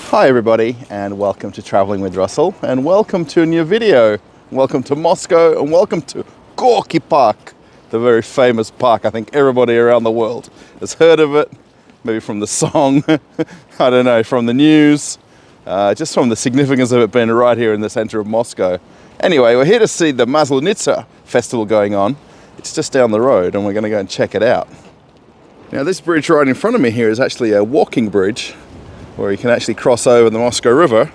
Hi everybody, and welcome to Traveling with Russell, and welcome to a new video. Welcome to Moscow, and welcome to Gorky Park, the very famous park. I think everybody around the world has heard of it, maybe from the song, I don't know, from the news, just from the significance of it being right here in the center of Moscow. Anyway, we're here to see the Maslenitsa festival going on. It's just down the road, and we're going to go and check it out. Now, this bridge right in front of me here is actually a walking bridge, where you can actually cross over the Moscow River.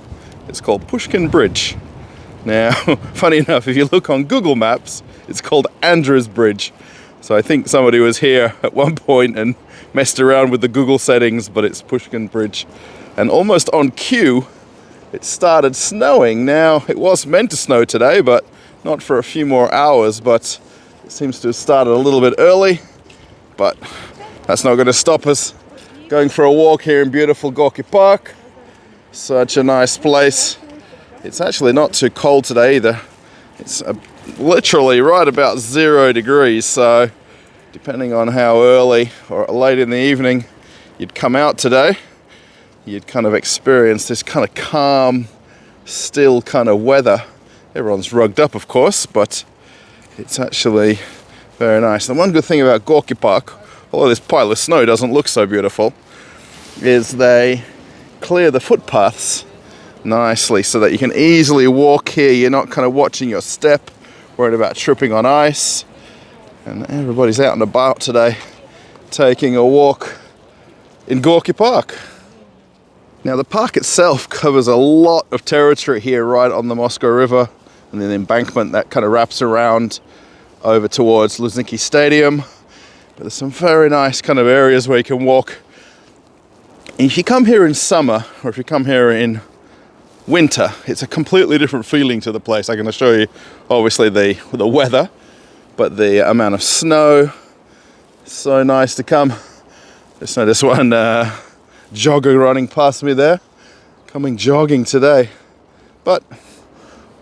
It's called Pushkin Bridge. Now, funny enough, if you look on Google Maps, it's called Andrew's Bridge. So I think somebody was here at one point and messed around with the Google settings, but it's Pushkin Bridge. And almost on cue, it started snowing. Now, it was meant to snow today, but not for a few more hours, but it seems to have started a little bit early, but that's not going to stop us going for a walk here in beautiful Gorky Park. Such a nice place. It's actually not too cold today either. It's literally right about 0 degrees, so depending on how early or late in the evening you'd come out today, you'd kind of experience this kind of calm, still kind of weather. Everyone's rugged up, of course, but it's actually very nice. The one good thing about Gorky Park, although this pile of snow doesn't look so beautiful, is they clear the footpaths nicely so that you can easily walk here. You're not kind of watching your step, worried about tripping on ice. And everybody's out and about today, taking a walk in Gorky Park. Now, the park itself covers a lot of territory here right on the Moscow River, and then the embankment that kind of wraps around over towards Luzhniki Stadium. But there's some very nice kind of areas where you can walk. If you come here in summer, or if you come here in winter, it's a completely different feeling to the place. I can assure you, obviously, the weather, but the amount of snow. So nice to come. Just noticed one jogger running past me there, coming jogging today. But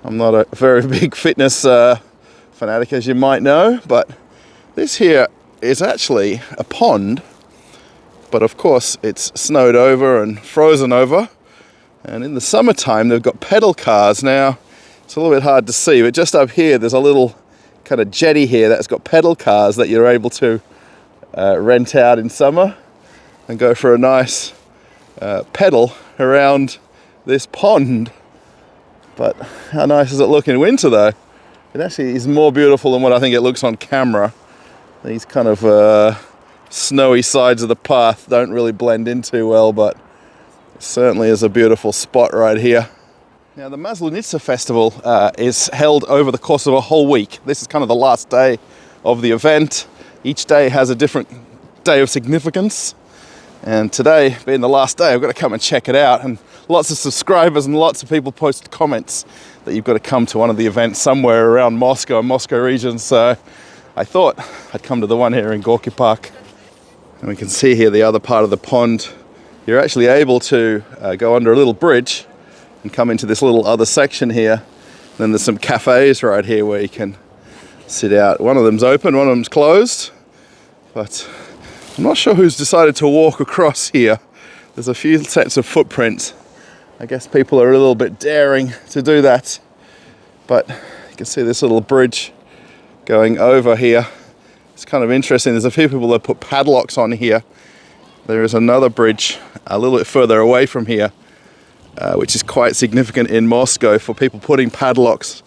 I'm not a very big fitness fanatic, as you might know, but this here is actually a pond, but of course it's snowed over and frozen over, and in the summertime they've got pedal cars. Now, it's a little bit hard to see, but just up here there's a little kind of jetty here that's got pedal cars that you're able to rent out in summer and go for a nice pedal around this pond. But how nice does it look in winter though? It actually is more beautiful than what I think it looks on camera. These kind of snowy sides of the path don't really blend in too well, but it certainly is a beautiful spot right here. Now, the Maslenitsa festival is held over the course of a whole week. This is kind of the last day of the event. Each day has a different day of significance. And today, being the last day, I've got to come and check it out. And lots of subscribers and lots of people posted comments that you've got to come to one of the events somewhere around Moscow and Moscow region. So I thought I'd come to the one here in Gorky Park. And we can see here the other part of the pond. You're actually able to go under a little bridge and come into this little other section here. Then there's some cafes right here where you can sit out. One of them's open, one of them's closed. But I'm not sure who's decided to walk across here. There's a few sets of footprints. I guess people are a little bit daring to do that. But you can see this little bridge going over here. It's kind of interesting. There's a few people that put padlocks on here. There is another bridge a little bit further away from here, which is quite significant in Moscow, for people putting padlocks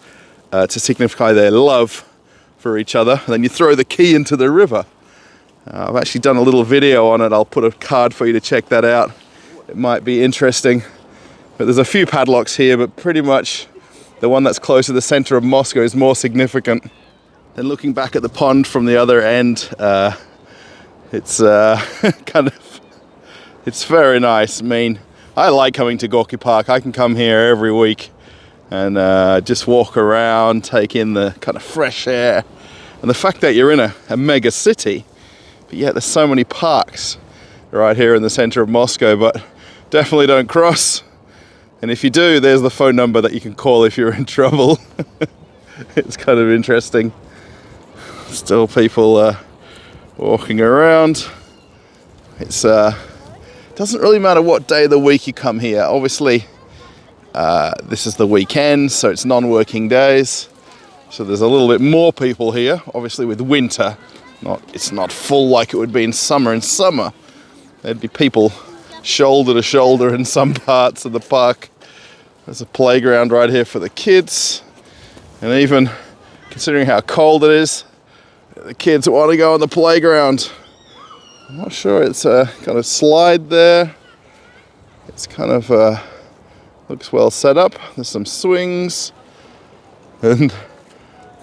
to signify their love for each other. And then you throw the key into the river. I've actually done a little video on it. I'll put a card for you to check that out. It might be interesting. But there's a few padlocks here, but pretty much the one that's close to the center of Moscow is more significant. Then looking back at the pond from the other end, it's it's very nice. I mean, I like coming to Gorky Park. I can come here every week and just walk around, take in the kind of fresh air. And the fact that you're in a mega city, but yet there's so many parks right here in the center of Moscow, but definitely don't cross. And if you do, there's the phone number that you can call if you're in trouble. It's kind of interesting. Still people walking around. It's Doesn't really matter what day of the week you come here. Obviously, this is the weekend, so it's non-working days. So there's a little bit more people here. Obviously with winter, it's not full like it would be in summer. In summer, there'd be people shoulder to shoulder in some parts of the park. There's a playground right here for the kids. And even considering how cold it is, the kids want to go on the playground. I'm not sure, it's a kind of slide there. It's kind of looks well set up. There's some swings. And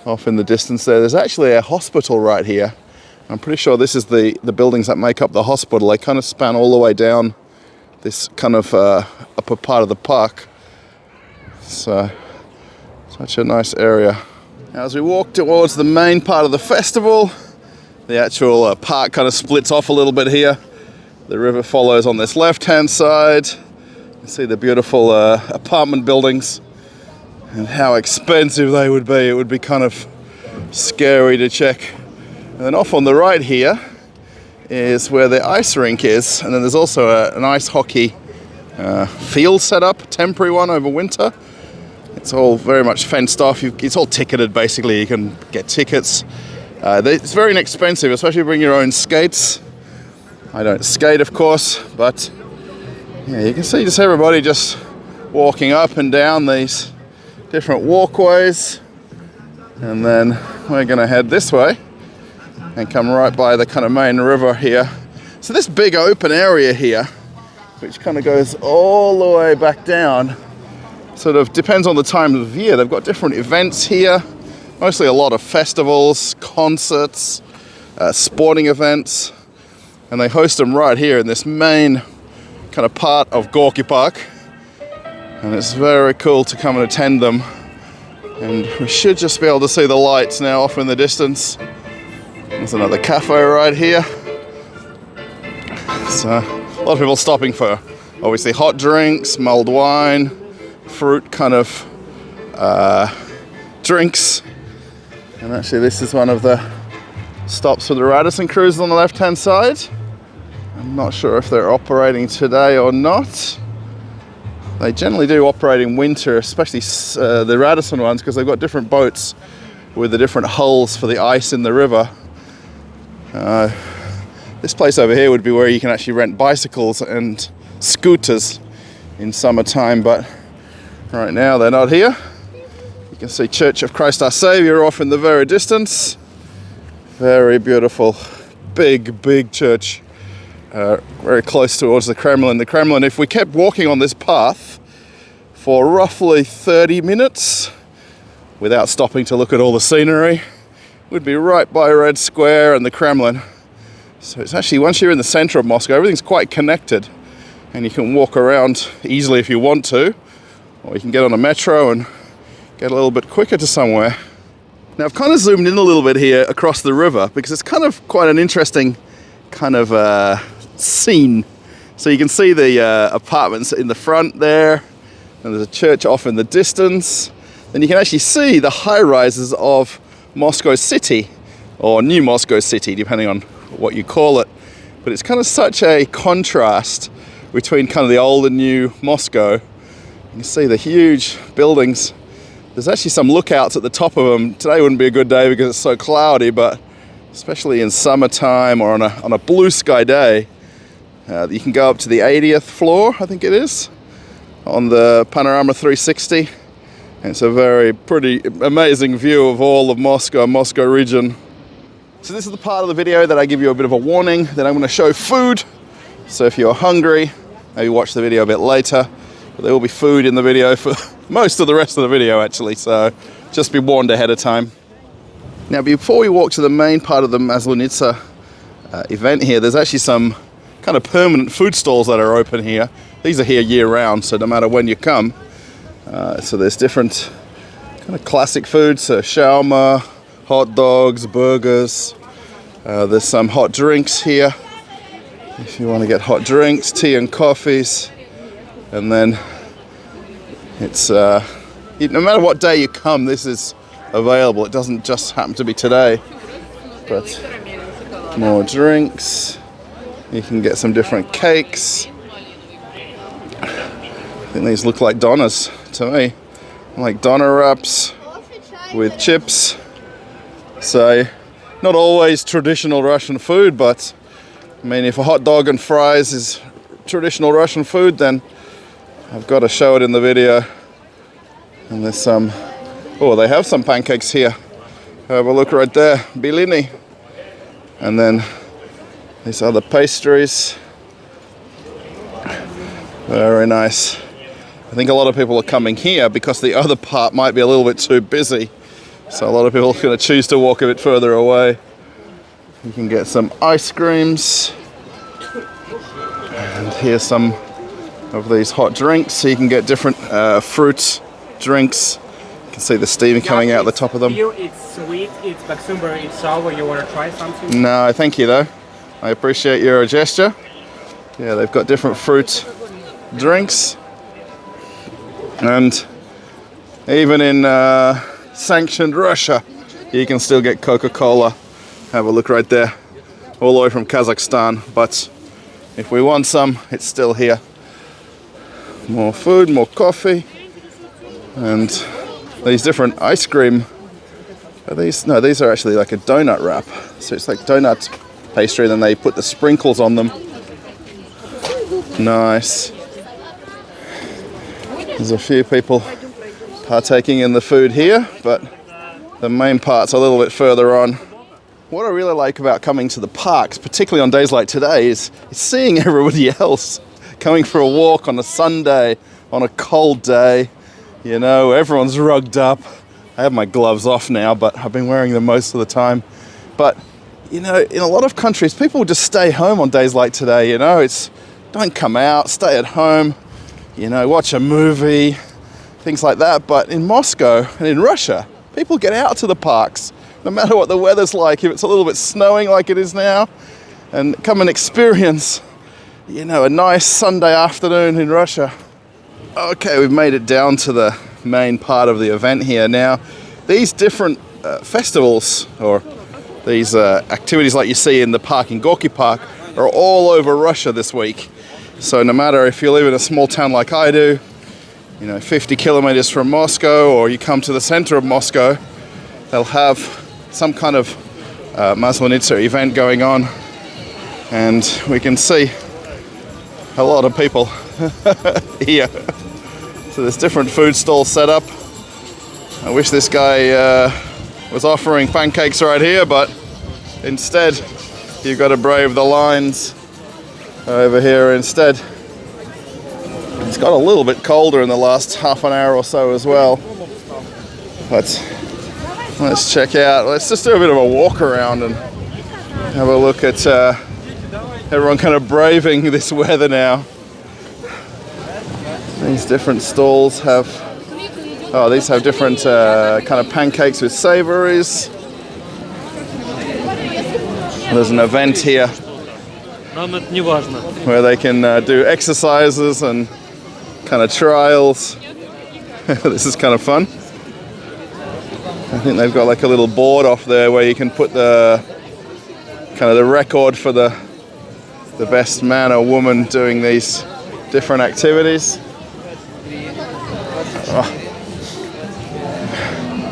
off in the distance there's actually a hospital right here. I'm pretty sure this is the buildings that make up the hospital. They kind of span all the way down this kind of upper part of the park. So, such a nice area. Now, as we walk towards the main part of the festival, the actual park kind of splits off a little bit here. The river follows on this left-hand side. You see the beautiful apartment buildings and how expensive they would be. It would be kind of scary to check. And then off on the right here is where the ice rink is. And then there's also an ice hockey field set up, a temporary one over winter. It's all very much fenced off. It's all ticketed, basically. You can get tickets. It's very inexpensive, especially if you bring your own skates. I don't skate, of course, but yeah, you can see just everybody just walking up and down these different walkways. And then we're going to head this way and come right by the kind of main river here. So this big open area here, which kind of goes all the way back down, sort of depends on the time of year. They've got different events here, mostly a lot of festivals, concerts, sporting events, and they host them right here in this main kind of part of Gorky Park. And it's very cool to come and attend them. And we should just be able to see the lights now off in the distance. There's another cafe right here. So a lot of people stopping for obviously hot drinks, mulled wine, fruit kind of drinks. And actually this is one of the stops for the Radisson cruises on the left hand side. I'm not sure if they're operating today or not. They generally do operate in winter, especially the Radisson ones, because they've got different boats with the different hulls for the ice in the river. This place over here would be where you can actually rent bicycles and scooters in summertime, but right now they're not here. You can see Church of Christ Our Saviour off in the very distance. Very beautiful, big church. Very close towards the Kremlin. The Kremlin, if we kept walking on this path for roughly 30 minutes without stopping to look at all the scenery, we'd be right by Red Square and the Kremlin. So it's actually, once you're in the center of Moscow, everything's quite connected and you can walk around easily if you want to, or you can get on a metro and get a little bit quicker to somewhere. Now I've kind of zoomed in a little bit here across the river because it's kind of quite an interesting kind of scene. So you can see the apartments in the front there, and there's a church off in the distance. Then you can actually see the high rises of Moscow City, or New Moscow City, depending on what you call it. But it's kind of such a contrast between kind of the old and new Moscow. You can see the huge buildings. There's actually some lookouts at the top of them. Today wouldn't be a good day because it's so cloudy, but especially in summertime or on a blue sky day, you can go up to the 80th floor, I think it is, on the Panorama 360. And it's a very pretty amazing view of all of Moscow region. So this is the part of the video that I give you a bit of a warning that I'm going to show food. So if you're hungry, maybe watch the video a bit later. But there will be food in the video for most of the rest of the video actually, so just be warned ahead of time. Now before we walk to the main part of the Maslenitsa event here, there's actually some kind of permanent food stalls that are open here. These are here year round, so no matter when you come. So there's different kind of classic foods, so shawarma, hot dogs, burgers. There's some hot drinks here. If you want to get hot drinks, tea and coffees. And then it's, no matter what day you come, this is available. It doesn't just happen to be today. But more drinks. You can get some different cakes. think these look like donas to me. Like doner wraps with chips. So, not always traditional Russian food, but I mean, if a hot dog and fries is traditional Russian food, then I've got to show it in the video. And there's some, oh, they have some pancakes here. Have a look right there, bilini. And then these other pastries. Very nice. I think a lot of people are coming here because the other part might be a little bit too busy. So a lot of people are going to choose to walk a bit further away. You can get some ice creams. And here's some of these hot drinks. So you can get different fruit drinks. You can see the steam coming out the top of them. It's sweet, it's cucumber, it's sour. You want to try something? No, thank you though. I appreciate your gesture. Yeah, they've got different fruit drinks. And even in sanctioned Russia, you can still get Coca-Cola. Have a look right there, all the way from Kazakhstan. But if we want some, it's still here. More food, more coffee, and these different ice cream. Are these? No, these are actually like a donut wrap. So it's like donut pastry, then they put the sprinkles on them. Nice. There's a few people partaking in the food here, but the main part's a little bit further on. What I really like about coming to the parks, particularly on days like today, is seeing everybody else coming for a walk on a Sunday, on a cold day. You know, everyone's rugged up. I have my gloves off now, but I've been wearing them most of the time. But, you know, in a lot of countries, people just stay home on days like today, you know. It's, don't come out, stay at home. You know, watch a movie, things like that. But in Moscow and in Russia, people get out to the parks, no matter what the weather's like. If it's a little bit snowing like it is now, and come and experience, you know, a nice Sunday afternoon in Russia. Okay, we've made it down to the main part of the event here. Now, these different festivals, or these activities like you see in the park in Gorky Park, are all over Russia this week. So no matter if you live in a small town like I do, you know, 50 kilometers from Moscow, or you come to the center of Moscow, they'll have some kind of Maslenitsa event going on, and we can see a lot of people here. So there's different food stalls set up. I wish this guy was offering pancakes right here, but instead you've got to brave the lines over here instead. It's got a little bit colder in the last half an hour or so as well. But let's check out, let's just do a bit of a walk around and have a look at everyone kind of braving this weather now. These different stalls have, oh, these have different kind of pancakes with savories. There's an event here where they can do exercises and kind of trials. This is kind of fun. I think they've got like a little board off there where you can put the kind of the record for the best man or woman doing these different activities. Oh.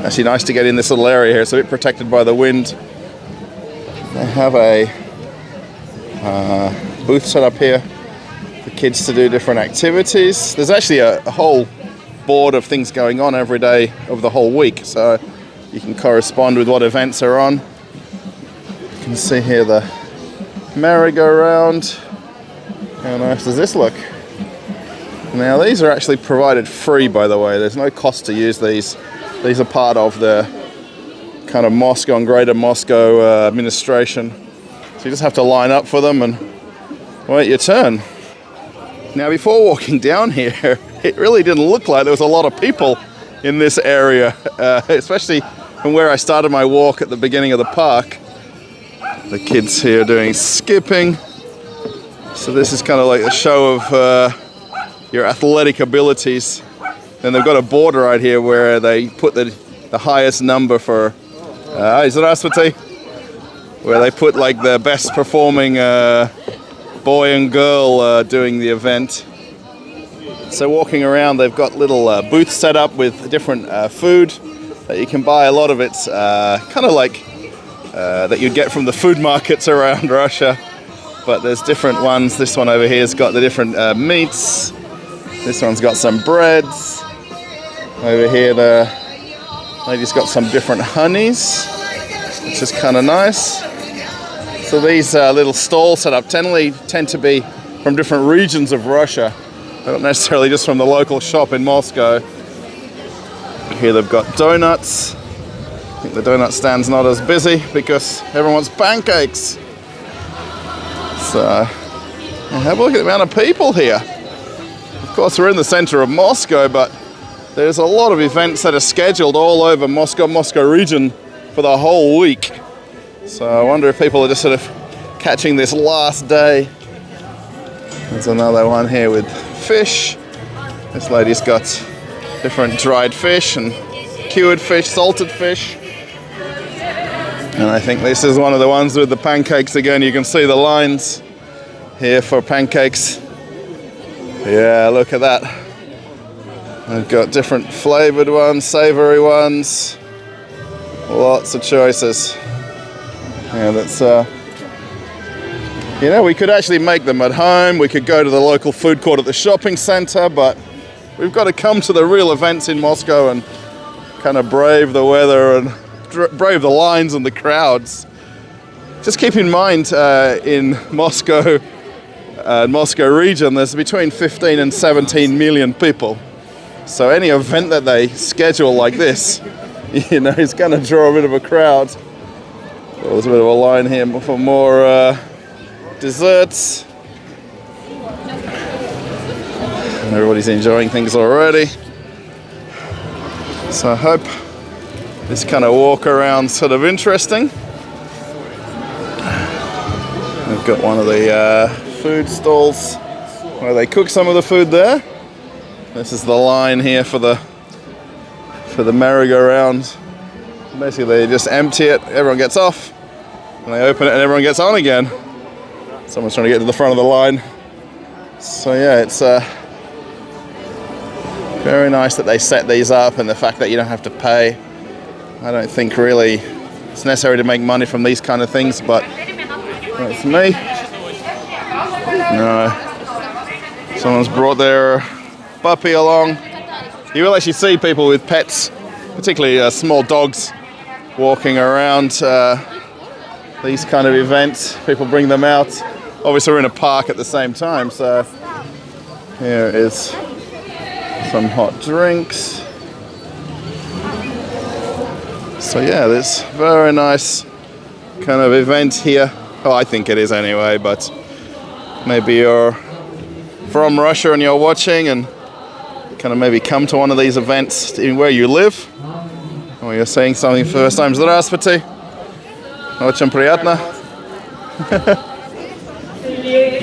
Actually nice to get in this little area here. It's a bit protected by the wind. They have a booth set up here for kids to do different activities. There's actually a whole board of things going on every day of the whole week, so you can correspond with what events are on. You can see here the merry-go-round. How nice does this look? Now these are actually provided free, by the way. There's no cost to use these. These are part of the kind of Moscow and Greater Moscow administration. So you just have to line up for them and wait your turn. Now before walking down here, it really didn't look like there was a lot of people in this area, especially from where I started my walk at the beginning of the park. The kids here doing skipping. So this is kind of like a show of your athletic abilities. And they've got a board right here where they put the highest number for Zdravstvuyte, where they put like the best performing boy and girl doing the event. So walking around, they've got little booths set up with different food that you can buy. A lot of it's kind of like that you'd get from the food markets around Russia. But there's different ones. This one over here's got the different meats. This one's got some breads. Over here the lady's got some different honeys, which is kind of nice. So these little stalls set up tend to be from different regions of Russia. They're not necessarily just from the local shop in Moscow. Here they've got donuts. I think the donut stand's not as busy because everyone wants pancakes. So have a look at the amount of people here. Of course, we're in the center of Moscow, but there's a lot of events that are scheduled all over Moscow region for the whole week. So I wonder if people are just sort of catching this last day. There's another one here with fish. This lady's got different dried fish and cured fish, salted fish. And I think this is one of the ones with the pancakes again. You can see the lines here for pancakes. Yeah, look at that. I've got different flavored ones, savory ones. Lots of choices. Yeah, that's you know, we could actually make them at home. We could go to the local food court at the shopping center, but we've got to come to the real events in Moscow and kind of brave the weather and brave the lines and the crowds. Just keep in mind, in Moscow region, there's between 15 and 17 million people. So any event that they schedule like this, you know, is going to draw a bit of a crowd. So there's a bit of a line here for more desserts. And everybody's enjoying things already. So I hope this kind of walk around sort of interesting. I've got one of the food stalls where they cook some of the food there. This is the line here for the merry-go-round. Basically, they just empty it, everyone gets off, and they open it and everyone gets on again. Someone's trying to get to the front of the line. So yeah, it's very nice that they set these up, and the fact that you don't have to pay. I don't think really it's necessary to make money from these kind of things, but that's me. No. Someone's brought their puppy along. You will actually see people with pets, particularly small dogs, walking around these kind of events. People bring them out. Obviously we're in a park at the same time, so here is some hot drinks. So yeah, this very nice kind of event here. Oh, I think it is anyway, but maybe you're from Russia and you're watching and kind of maybe come to one of these events in where you live, or you're saying something first time. Здравствуйте. Очень приятно.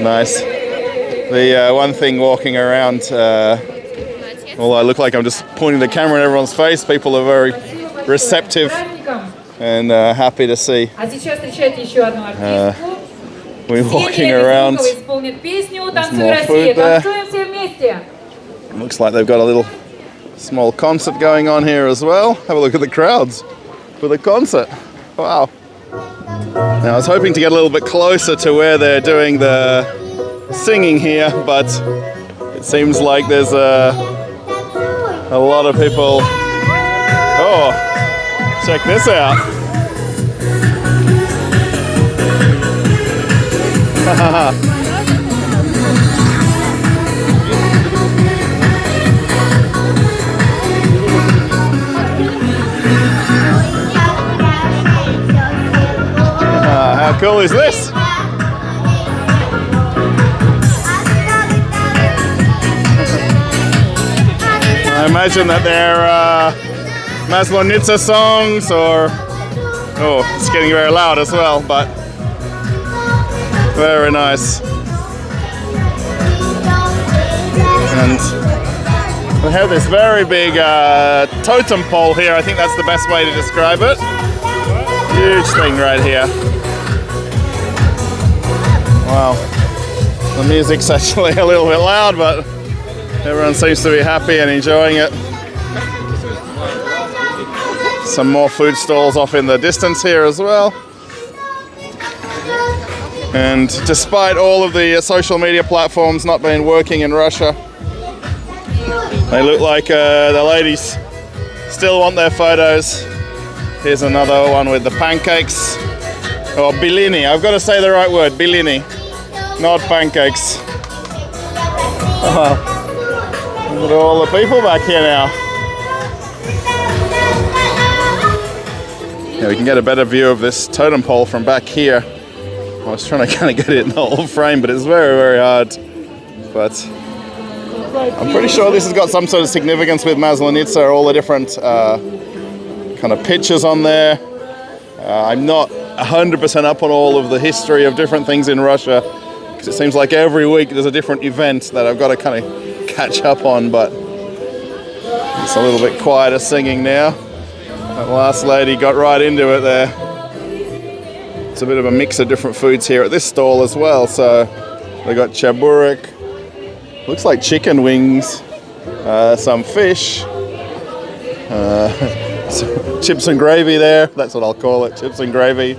Nice. The one thing walking around, although I look like I'm just pointing the camera in everyone's face, people are very receptive and happy to see we're walking around. There's more food there. Looks like they've got a little small concert going on here as well. Have a look at the crowds for the concert. Wow. Now I was hoping to get a little bit closer to where they're doing the singing here, but it seems like there's a lot of people. Oh, check this out. How cool is this? I imagine that they're Maslenitsa songs, or it's getting very loud as well, but very nice. And we have this very big totem pole here. I think that's the best way to describe it. Huge thing right here. Wow. The music's actually a little bit loud, but Everyone seems to be happy and enjoying it. Some more food stalls off in the distance here as well. And despite all of the social media platforms not being working in Russia, they look like the ladies still want their photos. Here's another one with the pancakes. Or bilini, I've got to say the right word, bilini, not pancakes. Look at all the people back here now. Yeah, we can get a better view of this totem pole from back here. I was trying to kind of get it in the whole frame, but it's very, very hard. But I'm pretty sure this has got some sort of significance with Maslenitsa, all the different kind of pictures on there. I'm not 100% up on all of the history of different things in Russia, because it seems like every week there's a different event that I've got to kind of catch up on, but it's a little bit quieter singing now. That last lady got right into it there. It's a bit of a mix of different foods here at this stall as well. So they got chaburek, looks like chicken wings, some fish, some chips and gravy there. That's what I'll call it, chips and gravy.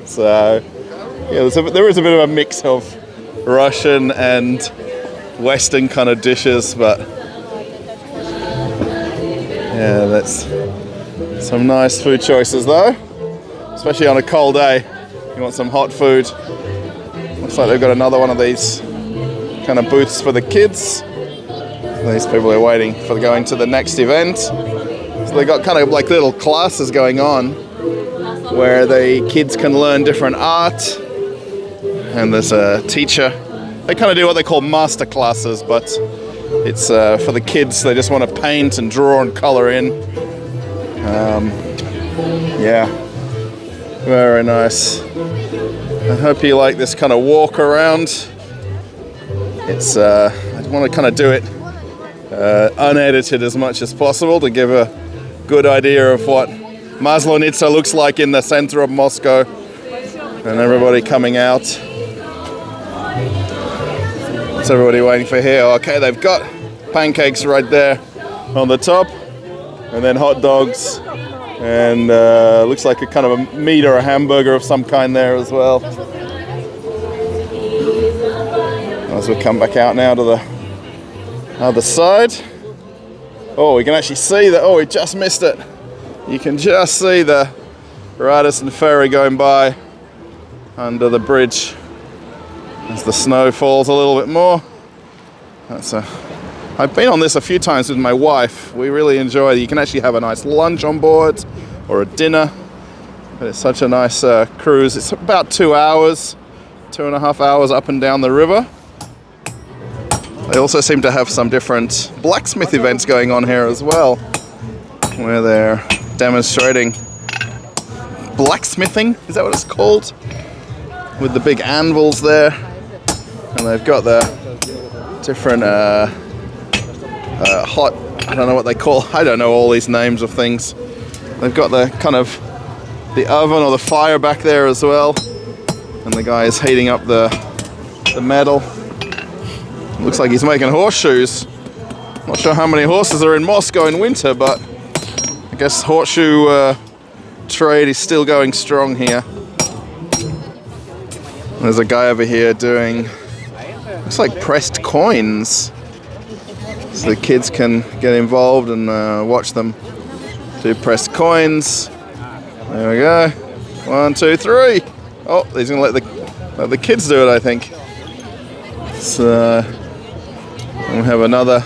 So yeah, there is a bit of a mix of Russian and Western kind of dishes, but yeah, that's some nice food choices though. Especially on a cold day, you want some hot food. Looks like they've got another one of these kind of booths for the kids. These people are waiting for going to the next event. So they got kind of like little classes going on where the kids can learn different art. And there's a teacher. They kind of do what they call master classes, but it's for the kids. They just want to paint and draw and color in. Yeah. Very nice. I hope you like this kind of walk around. It's I want to kind of do it unedited as much as possible to give a good idea of what Maslenitsa looks like in the center of Moscow, and everybody coming out. What's everybody waiting for here? Okay, they've got pancakes right there on the top, and then hot dogs. And looks like a kind of a meat or a hamburger of some kind there as well. As we come back out now to the other side. Oh, we can actually see that. Oh, we just missed it. You can just see the Radisson ferry going by under the bridge as the snow falls a little bit more. I've been on this a few times with my wife. We really enjoy it. You can actually have a nice lunch on board or a dinner. But it's such a nice cruise. It's about 2 hours, 2.5 hours up and down the river. They also seem to have some different blacksmith events going on here as well, where they're demonstrating blacksmithing. Is that what it's called? With the big anvils there. And they've got the different hot, I don't know what they call, I don't know all these names of things. They've got the kind of the oven or the fire back there as well, and the guy is heating up the metal. Looks like he's making horseshoes. Not sure how many horses are in Moscow in winter, but I guess horseshoe trade is still going strong here. There's a guy over here doing, looks like pressed coins. So the kids can get involved and watch them do pressed coins. There we go. 1, 2, 3. Oh, he's gonna let the kids do it, I think. So we have another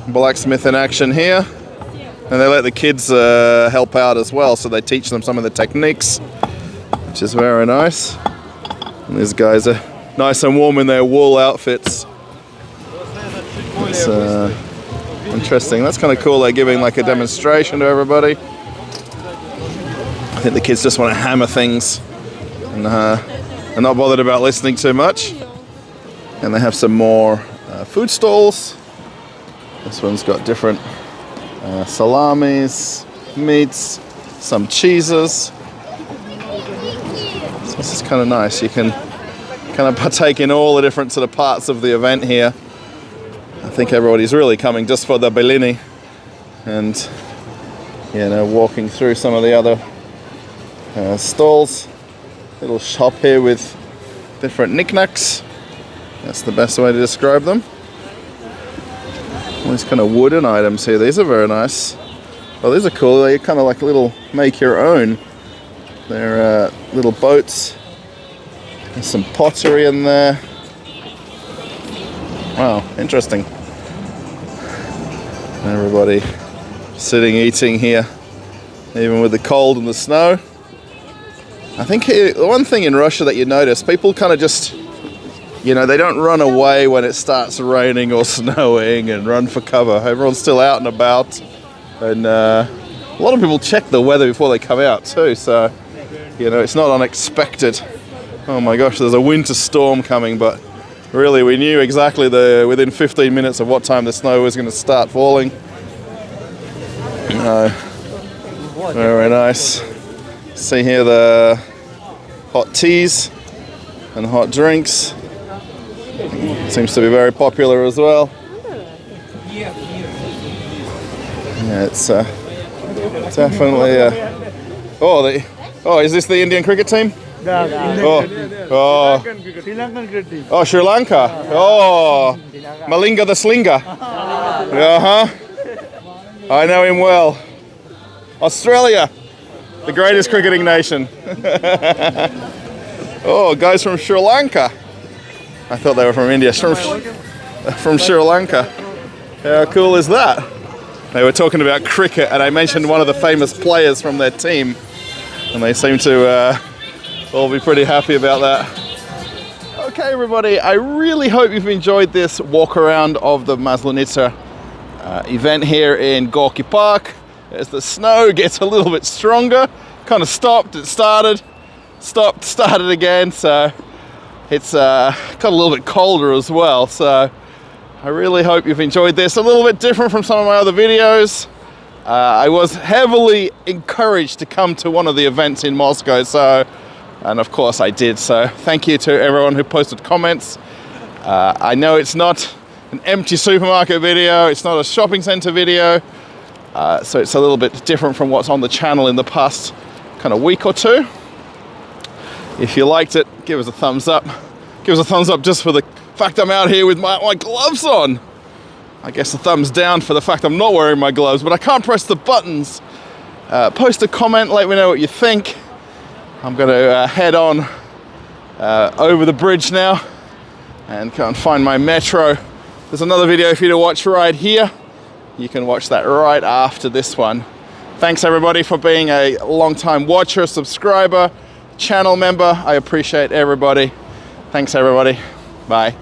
blacksmith in action here, and they let the kids help out as well. So they teach them some of the techniques, which is very nice. And these guys are nice and warm in their wool outfits. It's interesting. That's kind of cool. They're giving like a demonstration to everybody. I think the kids just want to hammer things and are not bothered about listening too much. And they have some more food stalls. This one's got different salamis, meats, some cheeses. So this is kind of nice. You can kind of partake in all the different sort of parts of the event here. I think everybody's really coming just for the Bellini, and you know, walking through some of the other stalls. Little shop here with different knickknacks. That's the best way to describe them. All these kind of wooden items here. These are very nice. Oh, these are cool. They're kind of like little make your own. They're little boats. There's some pottery in there. Wow, interesting. Everybody sitting, eating here, even with the cold and the snow. I think here, the one thing in Russia that you notice, people kind of just, you know, they don't run away when it starts raining or snowing and run for cover. Everyone's still out and about. And a lot of people check the weather before they come out too, so, you know, it's not unexpected. Oh my gosh, there's a winter storm coming, but really we knew exactly within 15 minutes of what time the snow was going to start falling. Very nice. See here the hot teas and hot drinks. Seems to be very popular as well. Yeah, it's definitely. Oh, is this the Indian cricket team? Oh, Sri Lanka. Oh, Malinga the Slinger. I know him well. Australia, the greatest cricketing nation. Oh, guys from Sri Lanka. I thought they were from India. From Sri Lanka. How cool is that? They were talking about cricket, and I mentioned one of the famous players from their team, and they seem to all be pretty happy about that. Okay, everybody, I really hope you've enjoyed this walk around of the Maslenitsa event here in Gorky Park. As the snow gets a little bit stronger, kind of stopped, it started, stopped, started again, so it's got a little bit colder as well. So I really hope you've enjoyed this. A little bit different from some of my other videos. I was heavily encouraged to come to one of the events in Moscow, and of course I did. So thank you to everyone who posted comments. I know it's not an empty supermarket video, it's not a shopping center video, so it's a little bit different from what's on the channel in the past kind of week or two. If you liked it, give us a thumbs up. Give us a thumbs up just for the fact I'm out here with my gloves on. I guess a thumbs down for the fact I'm not wearing my gloves, but I can't press the buttons. Post a comment, let me know what you think. I'm going to head on over the bridge now and go and find my metro. There's another video for you to watch right here. You can watch that right after this one. Thanks everybody for being a long-time watcher, subscriber, channel member. I appreciate everybody. Thanks everybody. Bye.